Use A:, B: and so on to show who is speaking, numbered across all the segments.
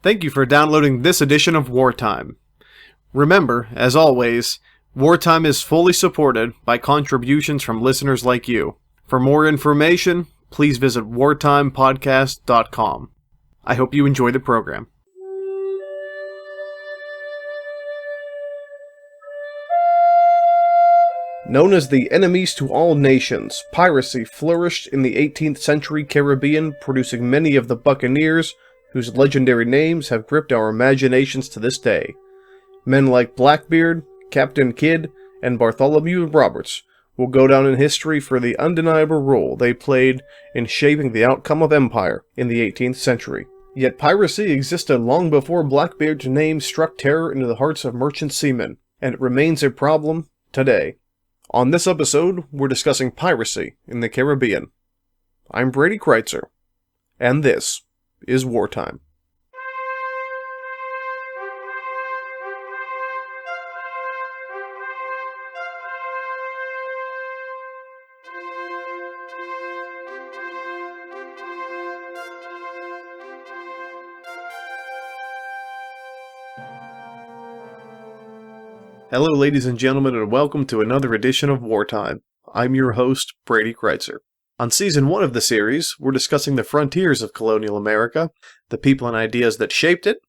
A: Thank you for downloading this edition of Wartime. Remember, as always, Wartime is fully supported by contributions from listeners like you. For more information, please visit wartimepodcast.com. I hope you enjoy the program. Known as the enemies to all nations, piracy flourished in the 18th century Caribbean, producing many of the buccaneers whose legendary names have gripped our imaginations to this day. Men like Blackbeard, Captain Kidd, and Bartholomew Roberts will go down in history for the undeniable role they played in shaping the outcome of empire in the 18th century. Yet piracy existed long before Blackbeard's name struck terror into the hearts of merchant seamen, and it remains a problem today. On this episode, we're discussing piracy in the Caribbean. I'm Brady Kreitzer, and this is Wartime. Hello, ladies and gentlemen, and welcome to another edition of Wartime. I'm your host, Brady Kreitzer. On Season 1 of the series, we're discussing the frontiers of colonial America, the people and ideas that shaped it,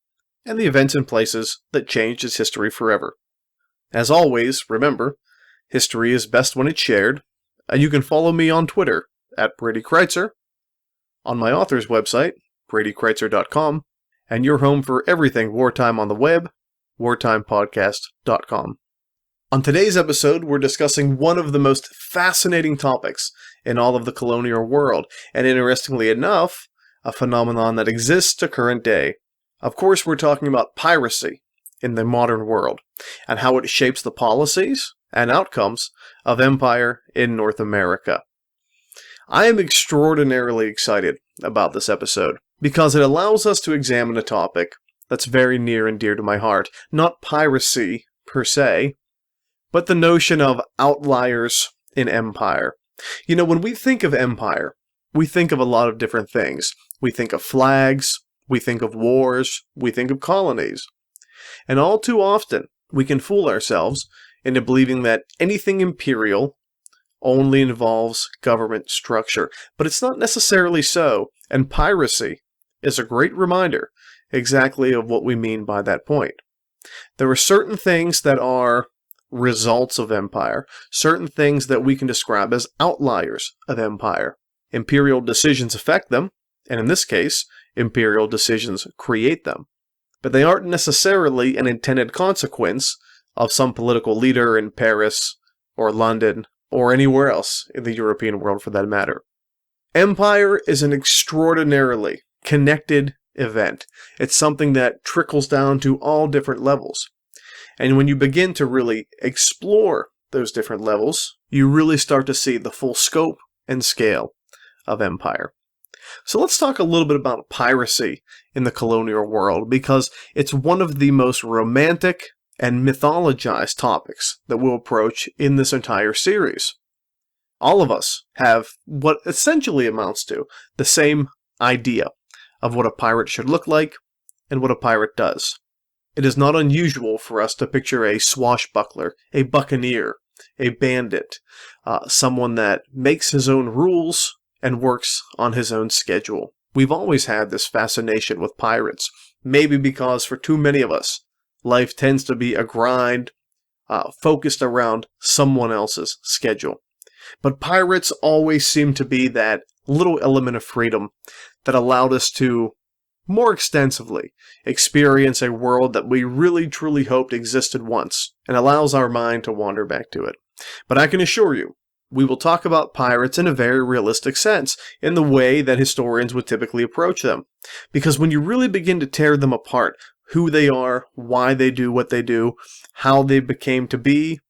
A: and the events and places that changed its history forever. As always, remember, history is best when it's shared, and you can follow me on Twitter, at Brady Kreitzer, on my author's website, bradykreitzer.com, and your home for everything wartime on the web, wartimepodcast.com. On today's episode, we're discussing one of the most fascinating topics in all of the colonial world, and interestingly enough, a phenomenon that exists to current day. Of course, we're talking about piracy in the modern world, and how it shapes the policies and outcomes of empire in North America. I am extraordinarily excited about this episode, because it allows us to examine a topic that's very near and dear to my heart. Not piracy, per se, but the notion of outliers in empire. You know, when we think of empire, we think of a lot of different things. We think of flags, we think of wars, we think of colonies. And all too often, we can fool ourselves into believing that anything imperial only involves government structure. But it's not necessarily so, and piracy is a great reminder exactly of what we mean by that point. There are certain things that are results of empire, certain things that we can describe as outliers of empire. Imperial decisions affect them, and in this case, imperial decisions create them. But they aren't necessarily an intended consequence of some political leader in Paris or London or anywhere else in the European world for that matter. Empire is an extraordinarily connected event. It's something that trickles down to all different levels. And when you begin to really explore those different levels, you really start to see the full scope and scale of empire. So let's talk a little bit about piracy in the colonial world, because it's one of the most romantic and mythologized topics that we'll approach in this entire series. All of us have what essentially amounts to the same idea of what a pirate should look like and what a pirate does. It is not unusual for us to picture a swashbuckler, a buccaneer, a bandit, someone that makes his own rules and works on his own schedule. We've always had this fascination with pirates, maybe because for too many of us, life tends to be a grind focused around someone else's schedule. But pirates always seem to be that little element of freedom that allowed us to more extensively experience a world that we really truly hoped existed once, and allows our mind to wander back to it. But I can assure you, we will talk about pirates in a very realistic sense, in the way that historians would typically approach them. Because when you really begin to tear them apart, who they are, why they do what they do, how they became to be,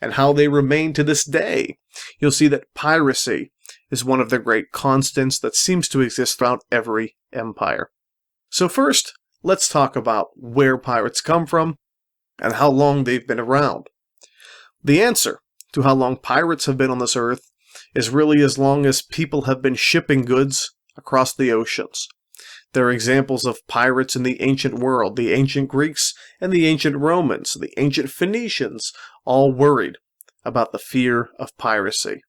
A: and how they remain to this day, you'll see that piracy is one of the great constants that seems to exist throughout every empire. So first, let's talk about where pirates come from and how long they've been around. The answer to how long pirates have been on this earth is really as long as people have been shipping goods across the oceans. There are examples of pirates in the ancient world, the ancient Greeks and the ancient Romans, the ancient Phoenicians, all worried about the fear of piracy.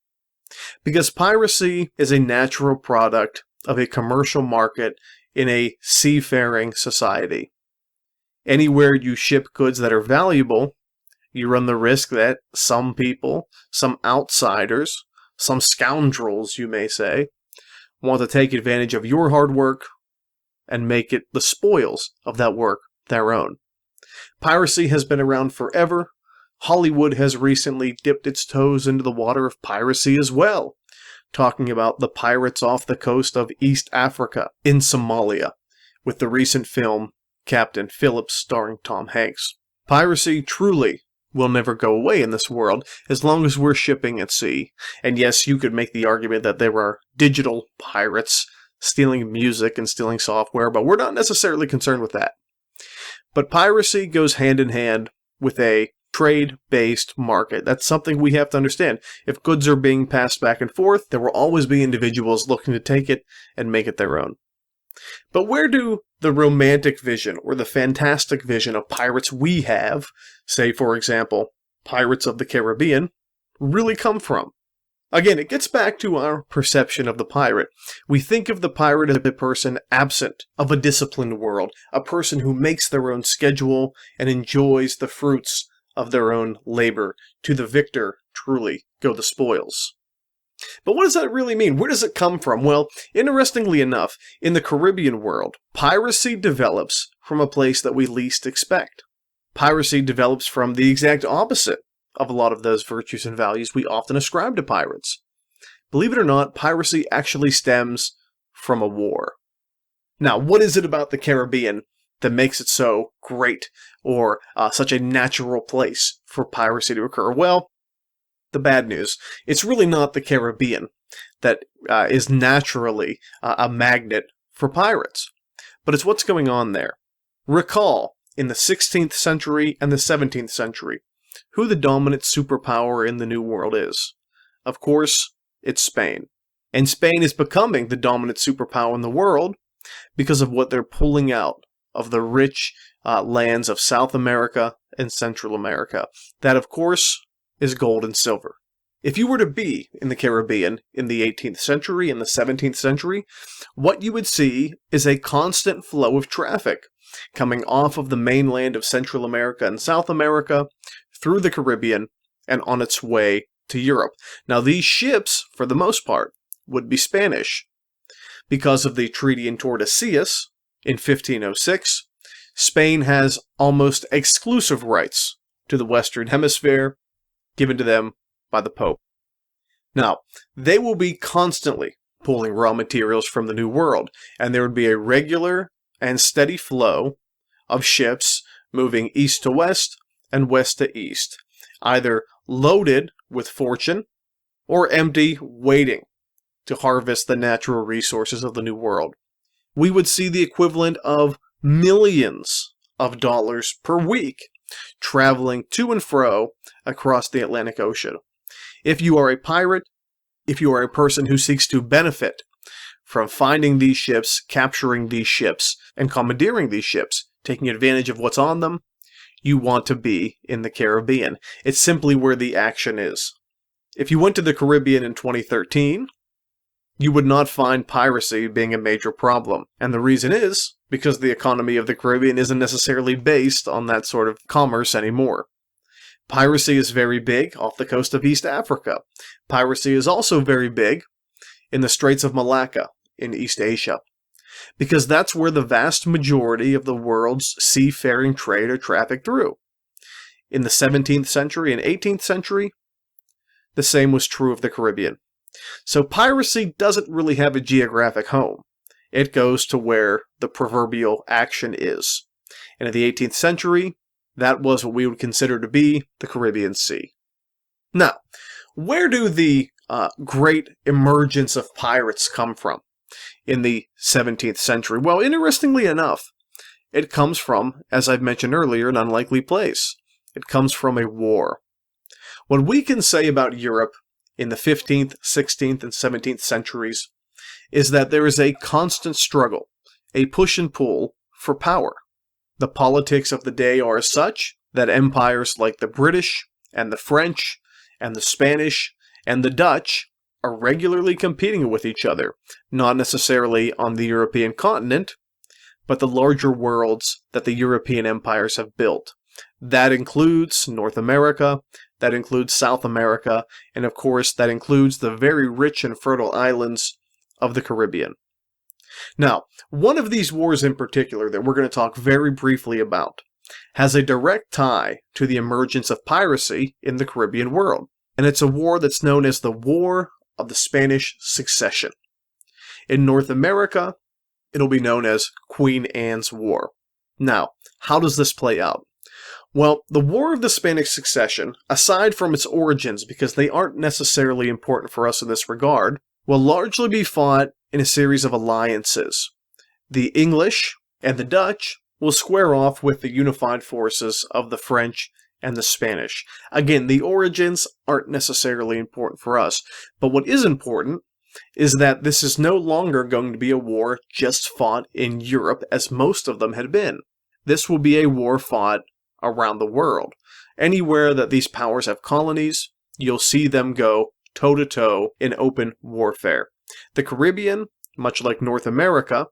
A: Because piracy is a natural product of a commercial market in a seafaring society. Anywhere you ship goods that are valuable, you run the risk that some people, some outsiders, some scoundrels, you may say, want to take advantage of your hard work and make it the spoils of that work their own. Piracy has been around forever. Hollywood has recently dipped its toes into the water of piracy as well, talking about the pirates off the coast of East Africa in Somalia, with the recent film Captain Phillips starring Tom Hanks. Piracy truly will never go away in this world as long as we're shipping at sea. And yes, you could make the argument that there are digital pirates stealing music and stealing software, but we're not necessarily concerned with that. But piracy goes hand in hand with a trade-based market. That's something we have to understand. If goods are being passed back and forth, there will always be individuals looking to take it and make it their own. But where do the romantic vision or the fantastic vision of pirates we have, say for example, Pirates of the Caribbean, really come from? Again, it gets back to our perception of the pirate. We think of the pirate as a person absent of a disciplined world, a person who makes their own schedule and enjoys the fruits of their own labor. To the victor, truly, go the spoils. But what does that really mean? Where does it come from? Well, interestingly enough, in the Caribbean world, piracy develops from a place that we least expect. Piracy develops from the exact opposite of a lot of those virtues and values we often ascribe to pirates. Believe it or not, piracy actually stems from a war. Now, what is it about the Caribbean that makes it so great or such a natural place for piracy to occur? Well, the bad news, it's really not the Caribbean that is naturally a magnet for pirates, but it's what's going on there. Recall, in the 16th century and the 17th century, who the dominant superpower in the New World is. Of course, it's Spain. And Spain is becoming the dominant superpower in the world because of what they're pulling out of the rich lands of South America and Central America. That, of course, is gold and silver. If you were to be in the Caribbean in the 18th century and the 17th century, what you would see is a constant flow of traffic coming off of the mainland of Central America and South America through the Caribbean and on its way to Europe. Now, these ships, for the most part, would be Spanish. Because of the Treaty in Tordesillas in 1506, Spain has almost exclusive rights to the Western Hemisphere, given to them by the Pope. Now, they will be constantly pulling raw materials from the New World, and there would be a regular and steady flow of ships moving east to west and west to east, either loaded with fortune or empty, waiting to harvest the natural resources of the New World. We would see the equivalent of millions of dollars per week traveling to and fro across the Atlantic Ocean. If you are a pirate, if you are a person who seeks to benefit from finding these ships, capturing these ships, and commandeering these ships, taking advantage of what's on them, you want to be in the Caribbean. It's simply where the action is. If you went to the Caribbean in 2013, you would not find piracy being a major problem. And the reason is because the economy of the Caribbean isn't necessarily based on that sort of commerce anymore. Piracy is very big off the coast of East Africa. Piracy is also very big in the Straits of Malacca in East Asia, because that's where the vast majority of the world's seafaring trade are trafficked through. In the 17th century and 18th century, the same was true of the Caribbean. So piracy doesn't really have a geographic home. It goes to where the proverbial action is. And in the 18th century, that was what we would consider to be the Caribbean Sea. Now, where do the great emergence of pirates come from in the 17th century? Well, interestingly enough, it comes from, as I've mentioned earlier, an unlikely place. It comes from a war. What we can say about Europe in the 15th, 16th, and 17th centuries is that there is a constant struggle a push and pull for power. The politics of the day are such that empires like the British and the French and the Spanish and the Dutch are regularly competing with each other, not necessarily on the European continent, but the larger worlds that the European empires have built. That includes North America, that includes South America, and of course that includes the very rich and fertile islands of the Caribbean. Now, one of these wars in particular that we're going to talk very briefly about has a direct tie to the emergence of piracy in the Caribbean world, and it's a war that's known as the War of the Spanish Succession. In North America, it'll be known as Queen Anne's War. Now, how does this play out? Well, the War of the Spanish Succession, aside from its origins, because they aren't necessarily important for us in this regard, will largely be fought in a series of alliances. The English and the Dutch will square off with the unified forces of the French and the Spanish. Again, the origins aren't necessarily important for us, but what is important is that this is no longer going to be a war just fought in Europe as most of them had been. This will be a war fought around the world. Anywhere that these powers have colonies, you'll see them go toe-to-toe in open warfare. The Caribbean, much like North America,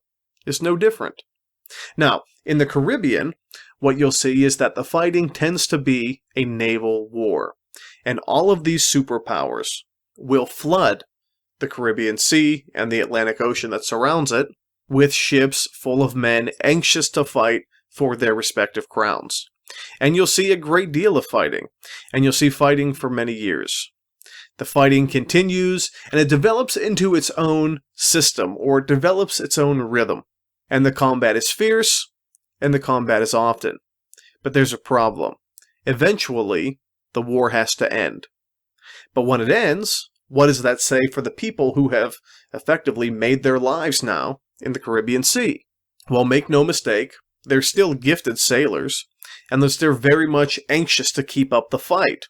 A: is no different. Now, in the Caribbean, what you'll see is that the fighting tends to be a naval war, and all of these superpowers will flood the Caribbean Sea and the Atlantic Ocean that surrounds it with ships full of men anxious to fight for their respective crowns. And you'll see a great deal of fighting, and you'll see fighting for many years. The fighting continues, and it develops into its own system, or it develops its own rhythm. And the combat is fierce, and the combat is often. But there's a problem. Eventually, the war has to end. But when it ends, what does that say for the people who have effectively made their lives now in the Caribbean Sea? Well, make no mistake, they're still gifted sailors, and they're very much anxious to keep up the fight.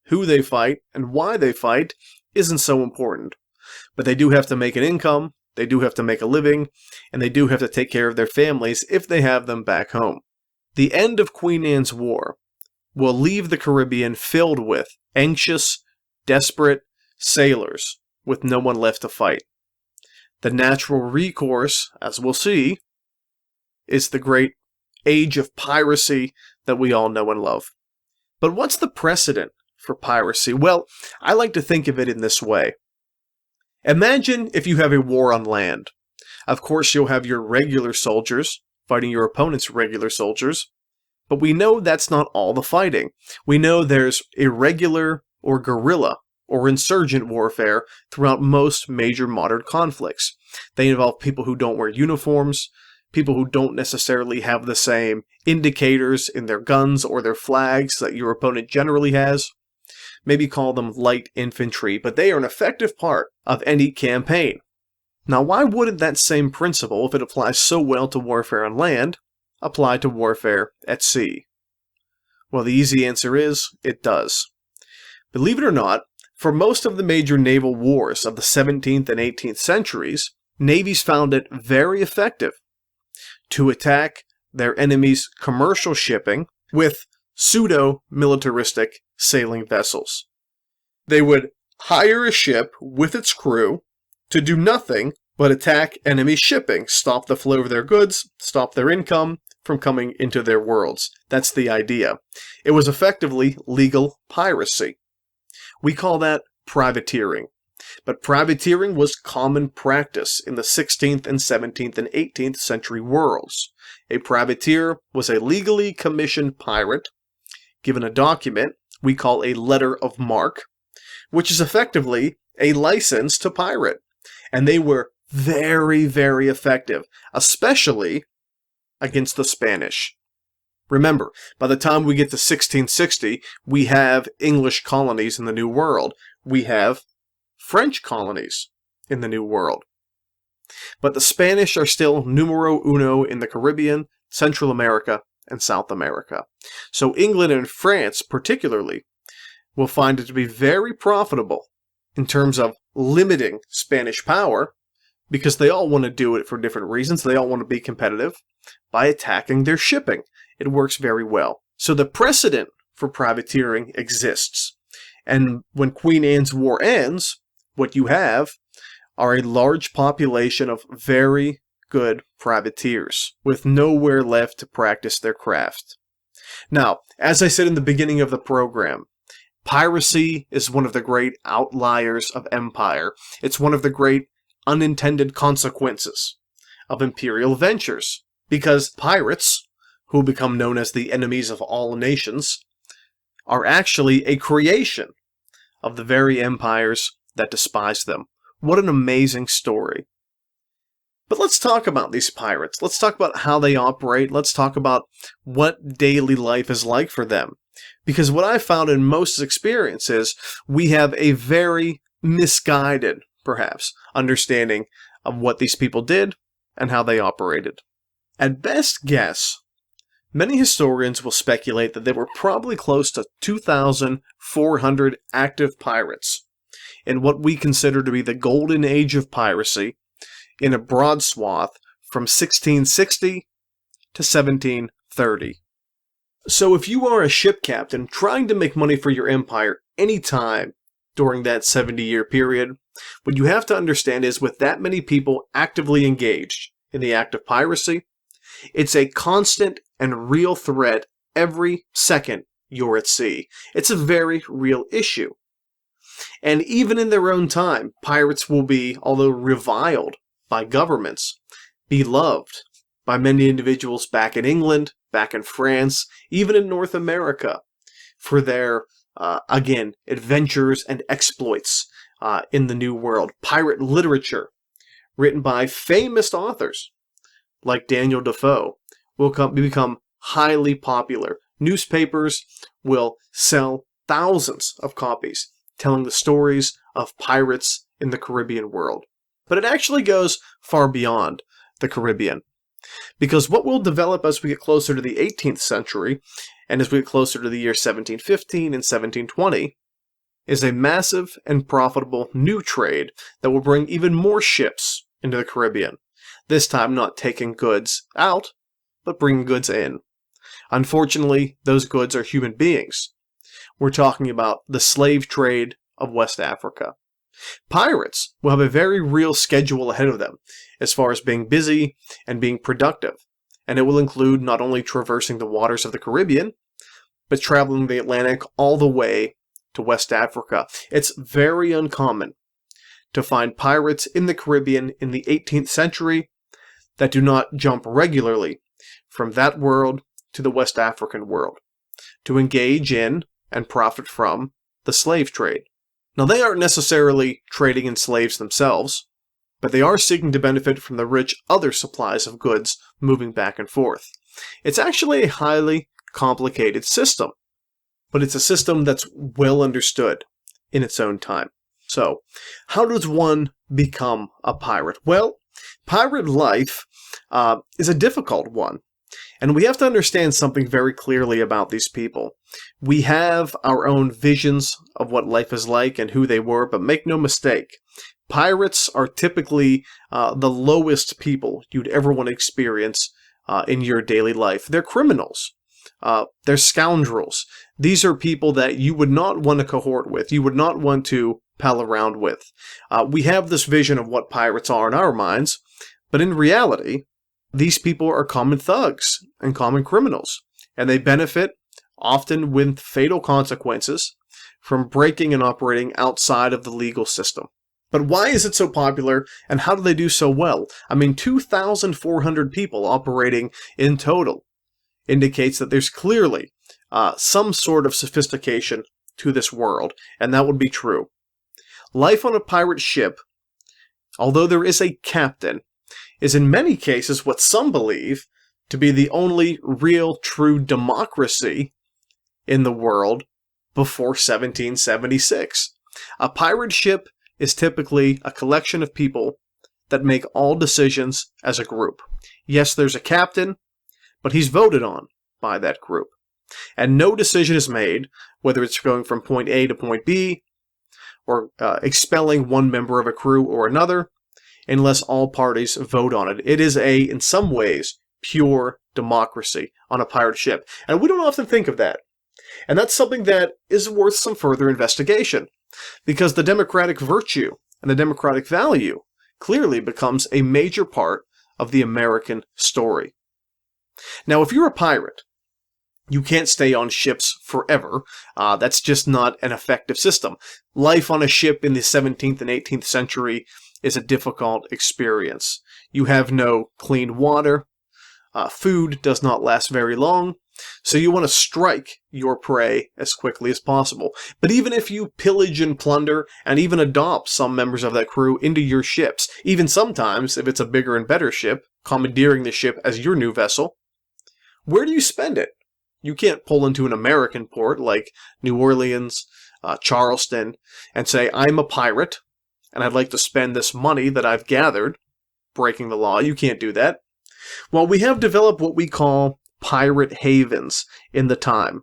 A: Who they fight and why they fight isn't so important. But they do have to make an income, they do have to make a living, and they do have to take care of their families if they have them back home. The end of Queen Anne's War will leave the Caribbean filled with anxious, desperate sailors with no one left to fight. The natural recourse, as we'll see, is the great age of piracy that we all know and love. But what's the precedent for piracy? Well, I like to think of it in this way. Imagine if you have a war on land. Of course, you'll have your regular soldiers fighting your opponent's regular soldiers, but we know that's not all the fighting. We know there's irregular or guerrilla or insurgent warfare throughout most major modern conflicts. They involve people who don't wear uniforms, people who don't necessarily have the same indicators in their guns or their flags that your opponent generally has. Maybe call them light infantry, but they are an effective part of any campaign. Now, why wouldn't that same principle, if it applies so well to warfare on land, apply to warfare at sea? Well, the easy answer is, it does. Believe it or not, for most of the major naval wars of the 17th and 18th centuries, navies found it very effective to attack their enemies' commercial shipping with pseudo-militaristic sailing vessels. They would hire a ship with its crew to do nothing but attack enemy shipping, stop the flow of their goods, stop their income from coming into their worlds. That's the idea. It was effectively legal piracy. We call that privateering. But privateering was common practice in the 16th and 17th and 18th century worlds. A privateer was a legally commissioned pirate given a document we call a letter of marque, which is effectively a license to pirate. And they were very, very effective, especially against the Spanish. Remember, by the time we get to 1660, we have English colonies in the New World. We have French colonies in the New World. But the Spanish are still numero uno in the Caribbean, Central America, and South America. So England and France, particularly, will find it to be very profitable in terms of limiting Spanish power because they all want to do it for different reasons. They all want to be competitive by attacking their shipping. It works very well. So the precedent for privateering exists. And when Queen Anne's War ends, what you have are a large population of very good privateers with nowhere left to practice their craft. Now, as I said in the beginning of the program, piracy is one of the great outliers of empire. It's one of the great unintended consequences of imperial ventures, because pirates, who become known as the enemies of all nations, are actually a creation of the very empires that despise them. What an amazing story. But let's talk about these pirates. Let's talk about how they operate. Let's talk about what daily life is like for them. Because what I found in most experiences, we have a very misguided, perhaps, understanding of what these people did and how they operated. At best guess, many historians will speculate that there were probably close to 2,400 active pirates in what we consider to be the golden age of piracy in a broad swath from 1660 to 1730. So if you are a ship captain trying to make money for your empire anytime during that 70-year period, what you have to understand is with that many people actively engaged in the act of piracy, it's a constant and real threat every second you're at sea. It's a very real issue. And even in their own time, pirates will be, although reviled by governments, beloved by many individuals back in England, back in France, even in North America, for their, again, adventures and exploits in the New World. Pirate literature, written by famous authors like Daniel Defoe, will become highly popular. Newspapers will sell thousands of copies telling the stories of pirates in the Caribbean world. But it actually goes far beyond the Caribbean. Because what will develop as we get closer to the 18th century, and as we get closer to the year 1715 and 1720, is a massive and profitable new trade that will bring even more ships into the Caribbean. This time not taking goods out, but bringing goods in. Unfortunately, those goods are human beings. We're talking about the slave trade of West Africa. Pirates will have a very real schedule ahead of them as far as being busy and being productive, and it will include not only traversing the waters of the Caribbean, but traveling the Atlantic all the way to West Africa. It's very uncommon to find pirates in the Caribbean in the 18th century that do not jump regularly from that world to the West African world to engage in and profit from the slave trade. Now, they aren't necessarily trading in slaves themselves, but they are seeking to benefit from the rich other supplies of goods moving back and forth. It's actually a highly complicated system, but it's a system that's well understood in its own time. So, how does one become a pirate? Well, pirate life is a difficult one. And we have to understand something very clearly about these people. We have our own visions of what life is like and who they were, but make no mistake, pirates are typically the lowest people you'd ever want to experience in your daily life. They're criminals. They're scoundrels. These are people that you would not want to cohort with. You would not want to pal around with. We have this vision of what pirates are in our minds, but in reality, these people are common thugs and common criminals, and they benefit, often with fatal consequences, from breaking and operating outside of the legal system. But why is it so popular, and how do they do so well? I mean, 2,400 people operating in total indicates that there's clearly some sort of sophistication to this world, and that would be true. Life on a pirate ship, although there is a captain, is in many cases what some believe to be the only real true democracy in the world before 1776. A pirate ship is typically a collection of people that make all decisions as a group. Yes, there's a captain, but he's voted on by that group. And no decision is made, whether it's going from point A to point B, or expelling one member of a crew or another, unless all parties vote on it. It is in some ways, pure democracy on a pirate ship. And we don't often think of that. And that's something that is worth some further investigation, because the democratic virtue and the democratic value clearly becomes a major part of the American story. Now, if you're a pirate, you can't stay on ships forever. That's just not an effective system. Life on a ship in the 17th and 18th century is a difficult experience. You have no clean water. Food does not last very long. So you want to strike your prey as quickly as possible. But even if you pillage and plunder and even adopt some members of that crew into your ships, even sometimes, if it's a bigger and better ship, commandeering the ship as your new vessel, where do you spend it? You can't pull into an American port like New Orleans, Charleston, and say, I'm a pirate, and I'd like to spend this money that I've gathered breaking the law. You can't do that. Well, we have developed what we call pirate havens in the time.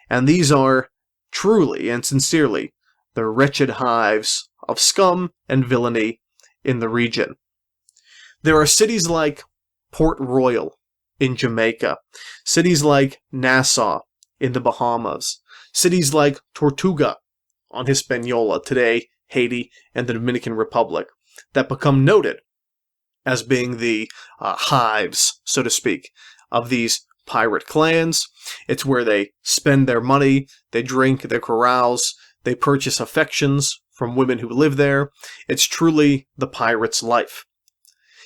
A: And these are truly and sincerely the wretched hives of scum and villainy in the region. There are cities like Port Royal in Jamaica, cities like Nassau in the Bahamas, cities like Tortuga on Hispaniola, today Haiti and the Dominican Republic, that become noted as being the hives, so to speak, of these pirate clans. It's where they spend their money, they drink, they carouse, they purchase affections from women who live there. It's truly the pirate's life.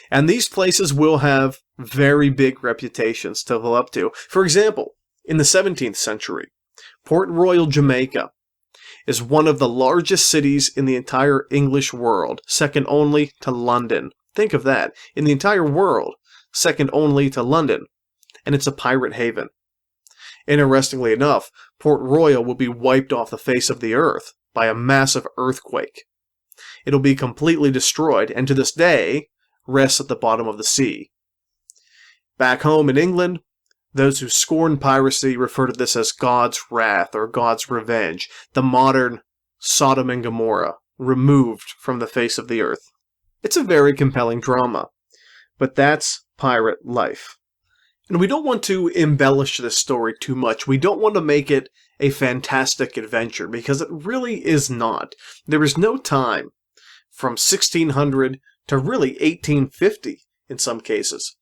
A: And these places will have very big reputations to live up to. For example, in the 17th century, Port Royal, Jamaica, is one of the largest cities in the entire English world, second only to London. Think of that. In the entire world, second only to London. And it's a pirate haven. Interestingly enough, Port Royal will be wiped off the face of the earth by a massive earthquake. It'll be completely destroyed, and to this day, rests at the bottom of the sea. Back home in England, those who scorn piracy refer to this as God's wrath or God's revenge, the modern Sodom and Gomorrah, removed from the face of the earth. It's a very compelling drama, but that's pirate life. And we don't want to embellish this story too much. We don't want to make it a fantastic adventure, because it really is not. There is no time from 1600 to really 1850, in some cases,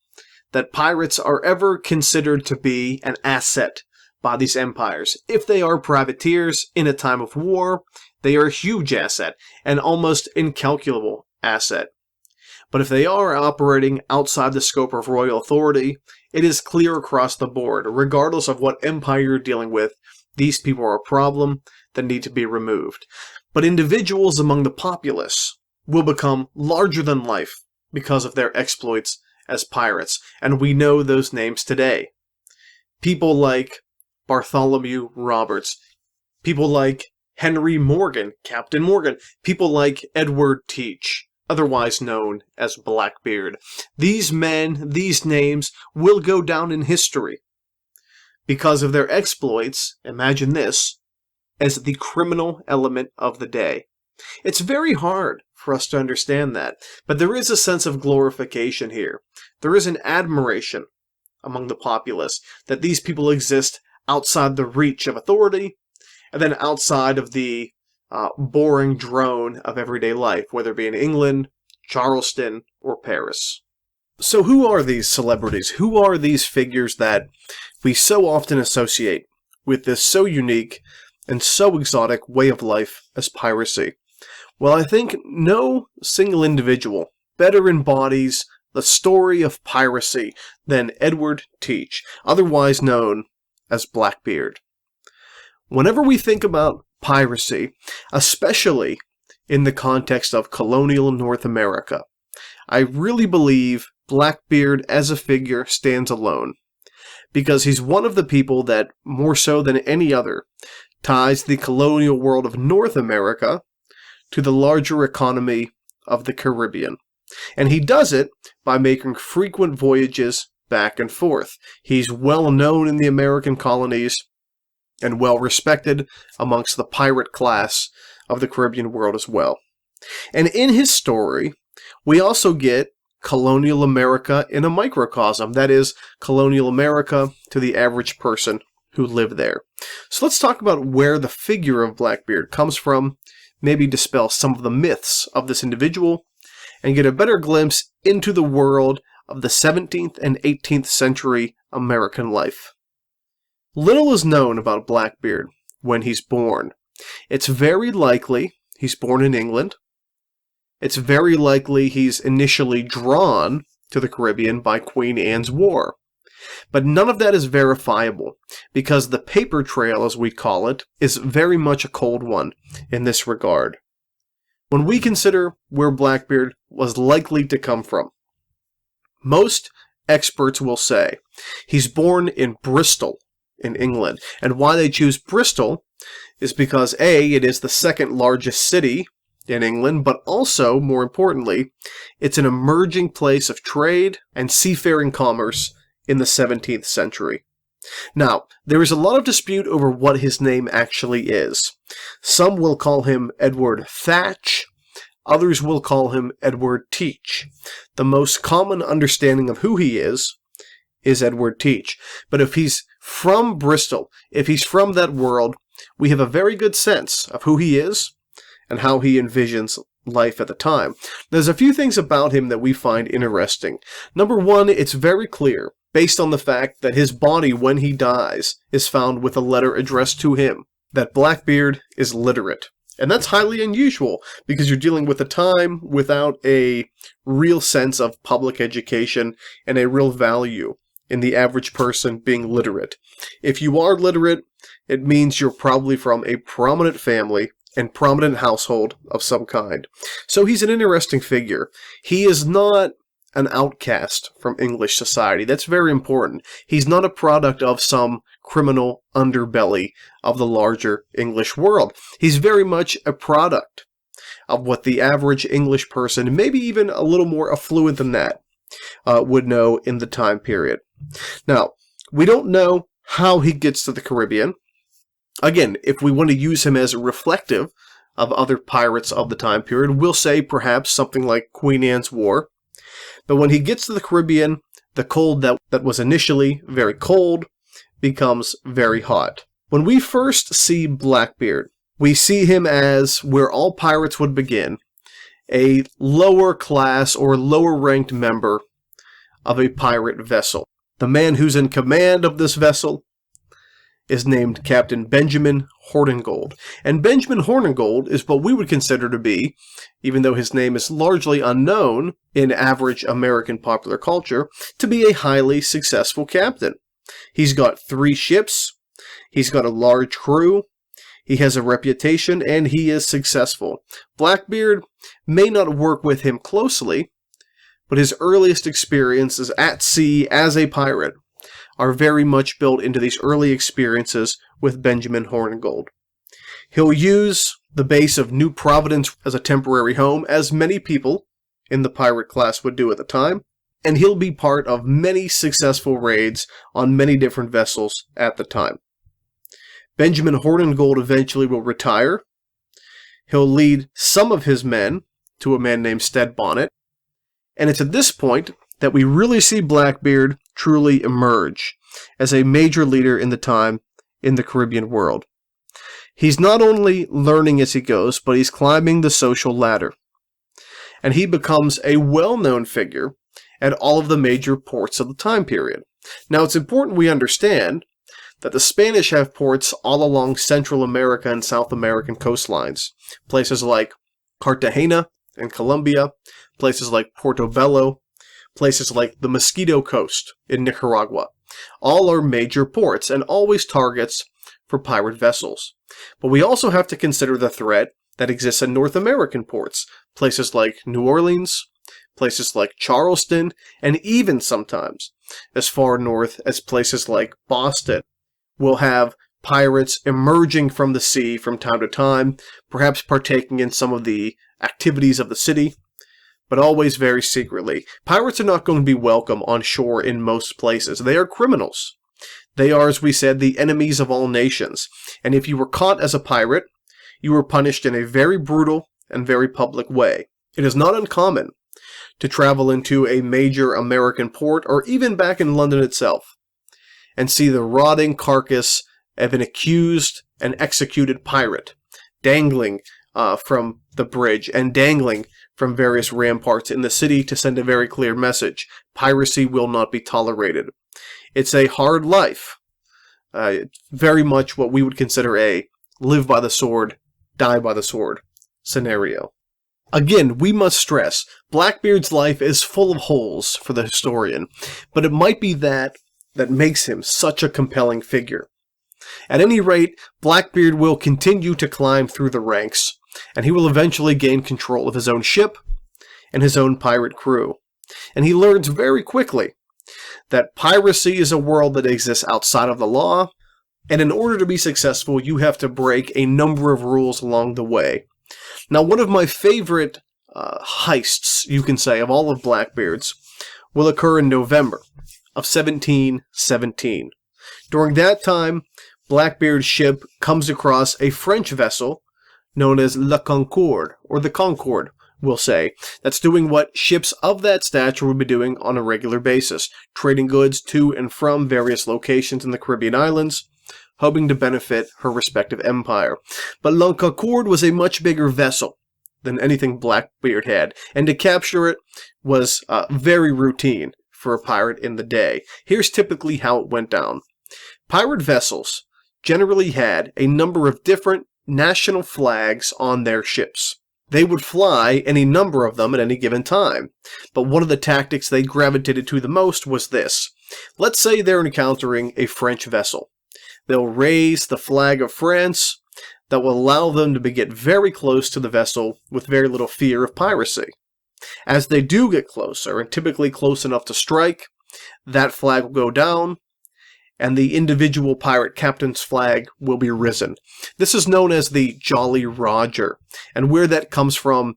A: that pirates are ever considered to be an asset by these empires. If they are privateers in a time of war, they are a huge asset, an almost incalculable asset. But if they are operating outside the scope of royal authority, it is clear across the board, regardless of what empire you're dealing with, these people are a problem that need to be removed. But individuals among the populace will become larger than life because of their exploits as pirates, and we know those names today. People like Bartholomew Roberts, people like Henry Morgan, Captain Morgan, people like Edward Teach, otherwise known as Blackbeard. These men, these names, will go down in history because of their exploits, imagine this, as the criminal element of the day. It's very hard for us to understand that, but there is a sense of glorification here. There is an admiration among the populace that these people exist outside the reach of authority, and then outside of the boring drone of everyday life, whether it be in England, Charleston, or Paris. So who are these celebrities? Who are these figures that we so often associate with this so unique and so exotic way of life as piracy? Well, I think no single individual better embodies the story of piracy than Edward Teach, otherwise known as Blackbeard. Whenever we think about piracy, especially in the context of colonial North America, I really believe Blackbeard as a figure stands alone, because he's one of the people that, more so than any other, ties the colonial world of North America to the larger economy of the Caribbean. And he does it by making frequent voyages back and forth. He's well known in the American colonies and well respected amongst the pirate class of the Caribbean world as well. And in his story, We also get colonial America in a microcosm, that is, colonial America to the average person who lived there. So let's talk about where the figure of Blackbeard comes from, maybe dispel some of the myths of this individual, and get a better glimpse into the world of the 17th and 18th century American life. Little is known about Blackbeard when he's born. It's very likely he's born in England. It's very likely he's initially drawn to the Caribbean by Queen Anne's War. But none of that is verifiable, because the paper trail, as we call it, is very much a cold one in this regard. When we consider where Blackbeard was likely to come from, most experts will say he's born in Bristol, in England. And why they choose Bristol is because A, it is the second largest city in England, but also, more importantly, it's an emerging place of trade and seafaring commerce in the 17th century. Now, there is a lot of dispute over what his name actually is. Some will call him Edward Thatch, others will call him Edward Teach. The most common understanding of who he is Edward Teach. But if he's from Bristol, if he's from that world, we have a very good sense of who he is and how he envisions life at the time. There's a few things about him that we find interesting. Number one, it's very clear, based on the fact that his body, when he dies, is found with a letter addressed to him, that Blackbeard is literate. And that's highly unusual, because you're dealing with a time without a real sense of public education and a real value in the average person being literate. If you are literate, it means you're probably from a prominent family and prominent household of some kind. So he's an interesting figure. He is not an outcast from English society. That's very important. He's not a product of some criminal underbelly of the larger English world. He's very much a product of what the average English person, maybe even a little more affluent than that, would know in the time period. Now, we don't know how he gets to the Caribbean. Again, if we want to use him as reflective of other pirates of the time period, we'll say perhaps something like Queen Anne's War. But when he gets to the Caribbean, the cold that was initially very cold becomes very hot. When we first see Blackbeard, we see him as where all pirates would begin, a lower class or lower ranked member of a pirate vessel. The man who's in command of this vessel is named Captain Benjamin Hornigold. And Benjamin Hornigold is what we would consider to be, even though his name is largely unknown in average American popular culture, to be a highly successful captain. He's got 3 ships, he's got a large crew, he has a reputation, and he is successful. Blackbeard may not work with him closely, but his earliest experiences at sea as a pirate are very much built into these early experiences with Benjamin Hornigold. He'll use the base of New Providence as a temporary home, as many people in the pirate class would do at the time, and he'll be part of many successful raids on many different vessels at the time. Benjamin Hornigold eventually will retire. He'll lead some of his men to a man named Stede Bonnet, and it's at this point that we really see Blackbeard truly emerge as a major leader in the time in the Caribbean world. He's not only learning as he goes, but he's climbing the social ladder. And he becomes a well-known figure at all of the major ports of the time period. Now, it's important we understand that the Spanish have ports all along Central America and South American coastlines. Places like Cartagena and Colombia, places like Portobello, places like the Mosquito Coast in Nicaragua. All are major ports and always targets for pirate vessels. But we also have to consider the threat that exists in North American ports, places like New Orleans, places like Charleston, and even sometimes as far north as places like Boston will have pirates emerging from the sea from time to time, perhaps partaking in some of the activities of the city, but always very secretly. Pirates are not going to be welcome on shore in most places. They are criminals. They are, as we said, the enemies of all nations. And if you were caught as a pirate, you were punished in a very brutal and very public way. It is not uncommon to travel into a major American port or even back in London itself and see the rotting carcass of an accused and executed pirate dangling from the bridge and dangling from various ramparts in the city to send a very clear message. Piracy will not be tolerated. It's a hard life. Very much what we would consider a live by the sword, die by the sword scenario. Again, we must stress, Blackbeard's life is full of holes for the historian, but it might be that makes him such a compelling figure. At any rate, Blackbeard will continue to climb through the ranks, and he will eventually gain control of his own ship and his own pirate crew. And he learns very quickly that piracy is a world that exists outside of the law, and in order to be successful, you have to break a number of rules along the way. Now, one of my favorite heists, you can say, of all of Blackbeard's, will occur in November of 1717. During that time, Blackbeard's ship comes across a French vessel known as La Concorde, or the Concorde, we'll say, that's doing what ships of that stature would be doing on a regular basis, trading goods to and from various locations in the Caribbean islands, hoping to benefit her respective empire. But La Concorde was a much bigger vessel than anything Blackbeard had, and to capture it was very routine for a pirate in the day. Here's typically how it went down. Pirate vessels generally had a number of different national flags on their ships. They would fly any number of them at any given time, but one of the tactics they gravitated to the most was this. Let's say they're encountering a French vessel. They'll raise the flag of France that will allow them to get very close to the vessel with very little fear of piracy. As they do get closer, and typically close enough to strike, that flag will go down, and the individual pirate captain's flag will be risen. This is known as the Jolly Roger, and where that comes from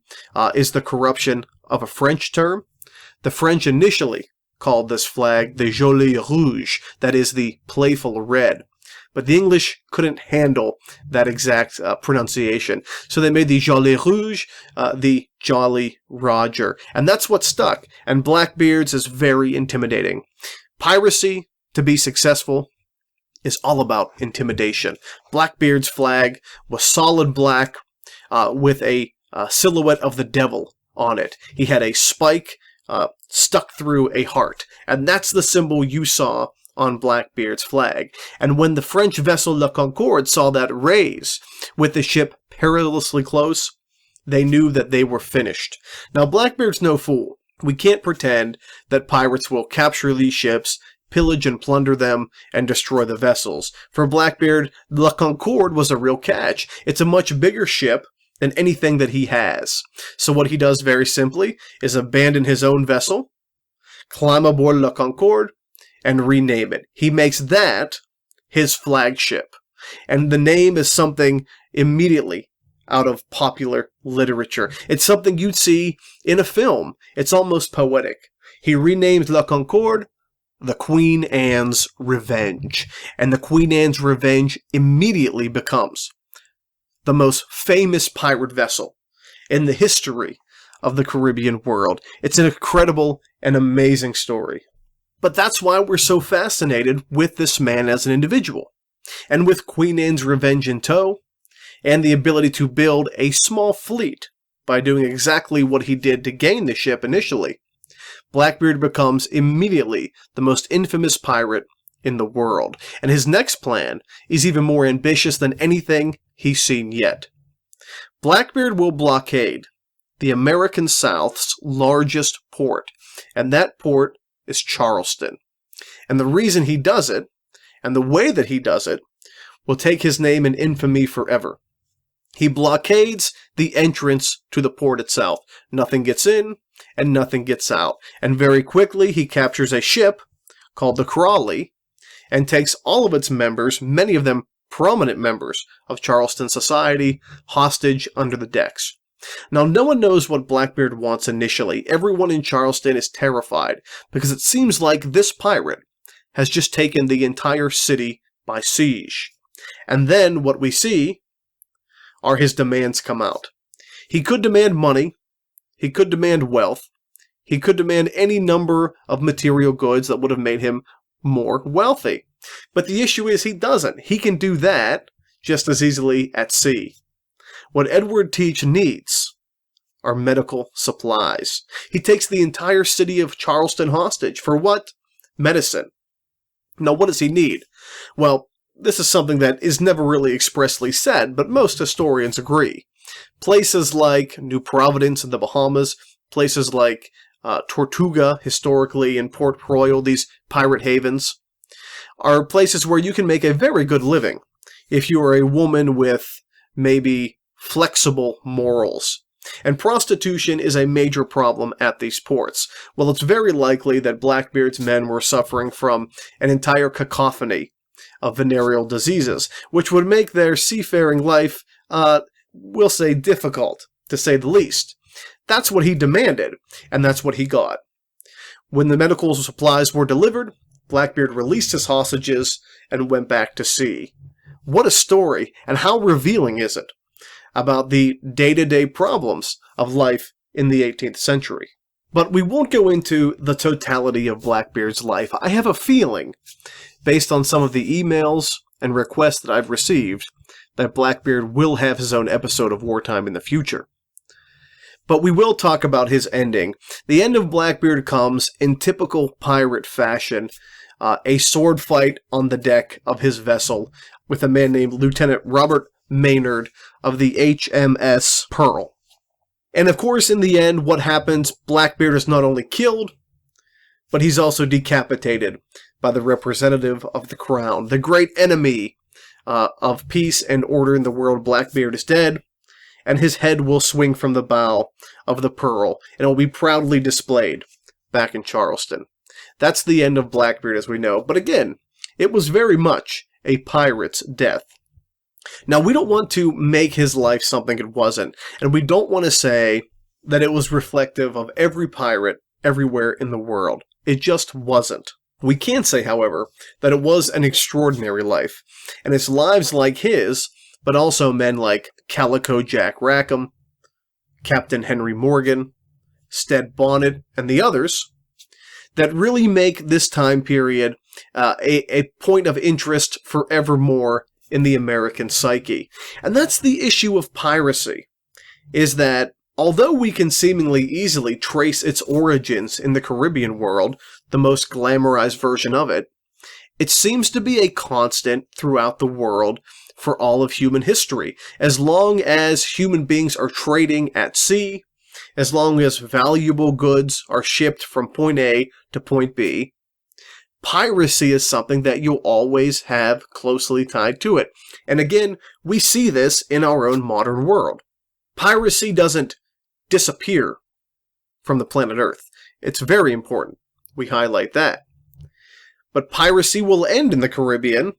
A: is the corruption of a French term. The French initially called this flag the Joli Rouge, that is the playful red. But the English couldn't handle that exact pronunciation, so they made the Joli Rouge the Jolly Roger. And that's what stuck, and Blackbeard's is very intimidating. Piracy, to be successful, is all about intimidation. Blackbeard's flag was solid black with a silhouette of the devil on it. He had a spike stuck through a heart, and that's the symbol you saw on Blackbeard's flag. And when the French vessel La Concorde saw that raise, with the ship perilously close, they knew that they were finished. Now, Blackbeard's no fool. We can't pretend that pirates will capture these ships, pillage and plunder them, and destroy the vessels. For Blackbeard, La Concorde was a real catch. It's a much bigger ship than anything that he has. So what he does very simply is abandon his own vessel, climb aboard La Concorde, and rename it. He makes that his flagship. And the name is something immediately out of popular literature. It's something you'd see in a film. It's almost poetic. He renames La Concorde the Queen Anne's Revenge. And the Queen Anne's Revenge immediately becomes the most famous pirate vessel in the history of the Caribbean world. It's an incredible and amazing story. But that's why we're so fascinated with this man as an individual. And with Queen Anne's Revenge in tow, and the ability to build a small fleet by doing exactly what he did to gain the ship initially, Blackbeard becomes immediately the most infamous pirate in the world. And his next plan is even more ambitious than anything he's seen yet. Blackbeard will blockade the American South's largest port, and that port is Charleston. And the reason he does it, and the way that he does it, will take his name in infamy forever. He blockades the entrance to the port itself. Nothing gets in, and nothing gets out. And very quickly he captures a ship called the Crawley, and takes all of its members, many of them prominent members of Charleston society, hostage under the decks. Now, no one knows what Blackbeard wants initially. Everyone in Charleston is terrified, because it seems like this pirate has just taken the entire city by siege. And then what we see are his demands come out. He could demand money, he could demand wealth, He could demand any number of material goods that would have made him more wealthy. But the issue is he doesn't. He can do that just as easily at sea. What Edward Teach needs are medical supplies. He takes the entire city of Charleston hostage. For what? Medicine. Now, what does he need? Well, this is something that is never really expressly said, but most historians agree. Places like New Providence in the Bahamas, places like Tortuga, historically, in Port Royal, these pirate havens, are places where you can make a very good living if you are a woman with maybe flexible morals. And prostitution is a major problem at these ports. Well, it's very likely that Blackbeard's men were suffering from an entire cacophony of venereal diseases, which would make their seafaring life, we'll say, difficult, to say the least. That's what he demanded, and that's what he got. When the medical supplies were delivered, Blackbeard released his hostages and went back to sea. What a story, and how revealing is it about the day-to-day problems of life in the 18th century. But we won't go into the totality of Blackbeard's life. I have a feeling, based on some of the emails and requests that I've received, that Blackbeard will have his own episode of Wartime in the future. But we will talk about his ending. The end of Blackbeard comes in typical pirate fashion, a sword fight on the deck of his vessel with a man named Lieutenant Robert Maynard of the HMS Pearl. And of course, in the end, what happens? Blackbeard is not only killed, but he's also decapitated by the representative of the crown. The great enemy of peace and order in the world, Blackbeard, is dead, and his head will swing from the bow of the Pearl, and it will be proudly displayed back in Charleston. That's the end of Blackbeard as we know. But again, it was very much a pirate's death. Now, we don't want to make his life something it wasn't, and we don't want to say that it was reflective of every pirate everywhere in the world. It just wasn't. We can say, however, that it was an extraordinary life, and it's lives like his, but also men like Calico Jack Rackham, Captain Henry Morgan, Stead Bonnet, and the others, that really make this time period a point of interest forevermore in the American psyche. And that's the issue of piracy, is that although we can seemingly easily trace its origins in the Caribbean world, the most glamorized version of it, it seems to be a constant throughout the world for all of human history. As long as human beings are trading at sea, as long as valuable goods are shipped from point A to point B, piracy is something that you'll always have closely tied to it. And again, we see this in our own modern world. Piracy doesn't disappear from the planet Earth. It's very important we highlight that. But piracy will end in the Caribbean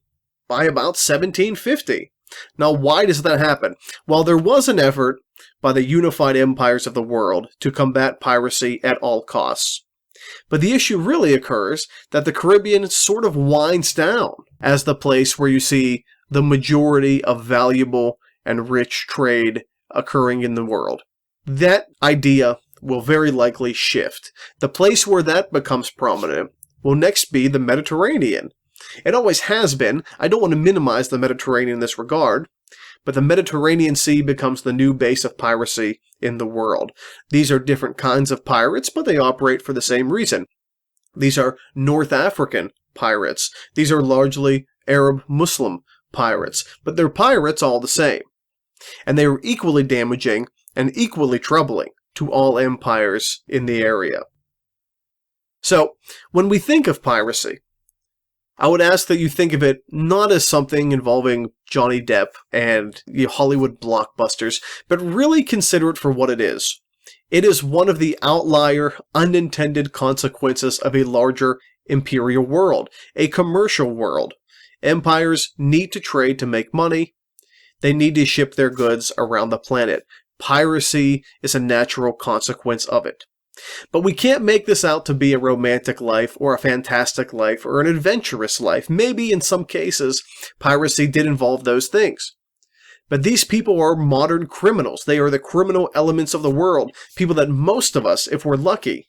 A: by about 1750. Now, why does that happen? Well, there was an effort by the unified empires of the world to combat piracy at all costs. But the issue really occurs that the Caribbean sort of winds down as the place where you see the majority of valuable and rich trade occurring in the world. That idea will very likely shift. The place where that becomes prominent will next be the Mediterranean. It always has been. I don't want to minimize the Mediterranean in this regard, but the Mediterranean Sea becomes the new base of piracy in the world. These are different kinds of pirates, but they operate for the same reason. These are North African pirates. These are largely Arab Muslim pirates, but they're pirates all the same. And they are equally damaging and equally troubling to all empires in the area. So, when we think of piracy, I would ask that you think of it not as something involving Johnny Depp and Hollywood blockbusters, but really consider it for what it is. It is one of the outlier, unintended consequences of a larger imperial world, a commercial world. Empires need to trade to make money. They need to ship their goods around the planet. Piracy is a natural consequence of it. But we can't make this out to be a romantic life or a fantastic life or an adventurous life. Maybe in some cases, piracy did involve those things. But these people are modern criminals. They are the criminal elements of the world. People that most of us, if we're lucky,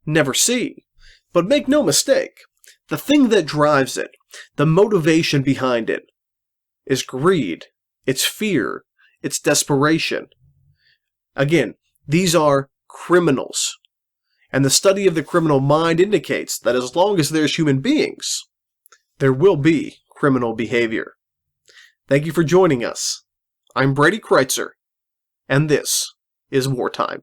A: never see. But make no mistake, the thing that drives it, the motivation behind it, is greed, it's fear, it's desperation. Again, these are criminals. And the study of the criminal mind indicates that as long as there's human beings, there will be criminal behavior. Thank you for joining us. I'm Brady Kreitzer, and this is Wartime.